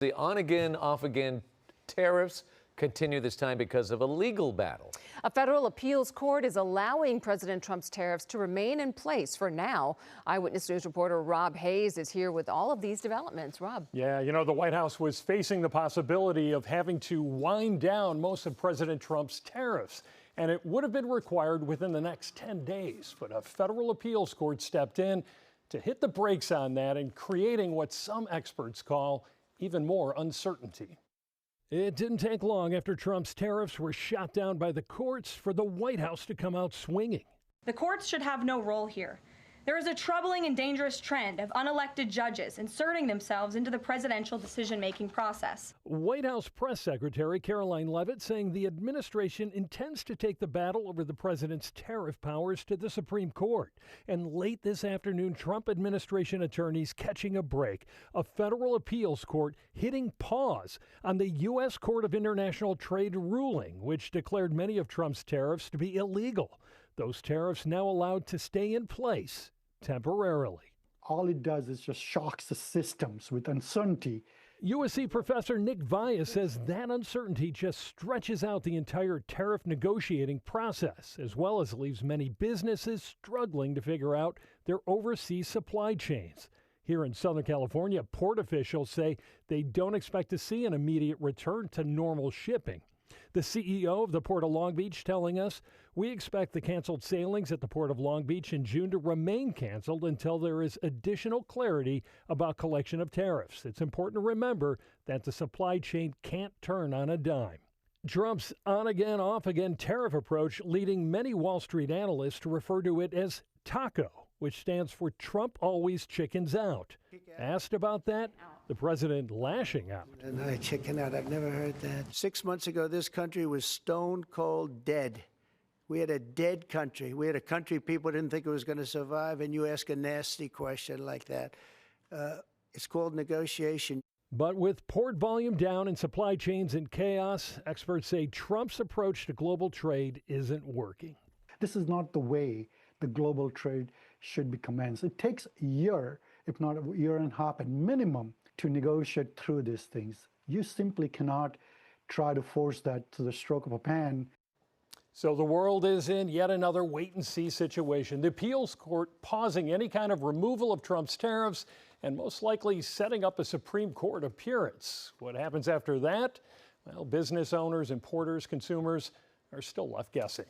The on-again, off-again tariffs continue this time because of a legal battle. A federal appeals court is allowing President Trump's tariffs to remain in place for now. Eyewitness News reporter Rob Hayes is here with all of these developments. Rob. Yeah, the White House was facing the possibility of having to wind down most of President Trump's tariffs, and it would have been required within the next 10 days. But a federal appeals court stepped in to hit the brakes on that and creating what some experts call even more uncertainty. It didn't take long after Trump's tariffs were shot down by the courts for the White House to come out swinging. The courts should have no role here. There is a troubling and dangerous trend of unelected judges inserting themselves into the presidential decision-making process. White House Press Secretary Caroline Leavitt saying the administration intends to take the battle over the president's tariff powers to the Supreme Court. And late this afternoon, Trump administration attorneys catching a break. A federal appeals court hitting pause on the U.S. Court of International Trade ruling, which declared many of Trump's tariffs to be illegal. Those tariffs now allowed to stay in place temporarily. All it does is just shocks the systems with uncertainty. USC professor Nick Via says that uncertainty just stretches out the entire tariff negotiating process, as well as leaves many businesses struggling to figure out their overseas supply chains. Here in Southern California, port officials say they don't expect to see an immediate return to normal shipping. The CEO of the Port of Long Beach telling us, we expect the canceled sailings at the Port of Long Beach in June to remain canceled until there is additional clarity about collection of tariffs. It's important to remember that the supply chain can't turn on a dime. Trump's on-again, off-again tariff approach leading many Wall Street analysts to refer to it as TACO, which stands for Trump Always Chickens Out. Asked about that, the president lashing out. And I chicken out. I've never heard that. 6 months ago, this country was stone cold dead. We had a dead country. We had a country people didn't think it was going to survive, and you ask a nasty question like that. It's called negotiation. But with port volume down and supply chains in chaos, experts say Trump's approach to global trade isn't working. This is not the way the global trade should be commenced. It takes a year, if not a year and a half at minimum, to negotiate through these things. You simply cannot try to force that to the stroke of a pen. So the world is in yet another wait-and-see situation. The appeals court pausing any kind of removal of Trump's tariffs and most likely setting up a Supreme Court appearance. What happens after that? Well, business owners, importers, consumers are still left guessing.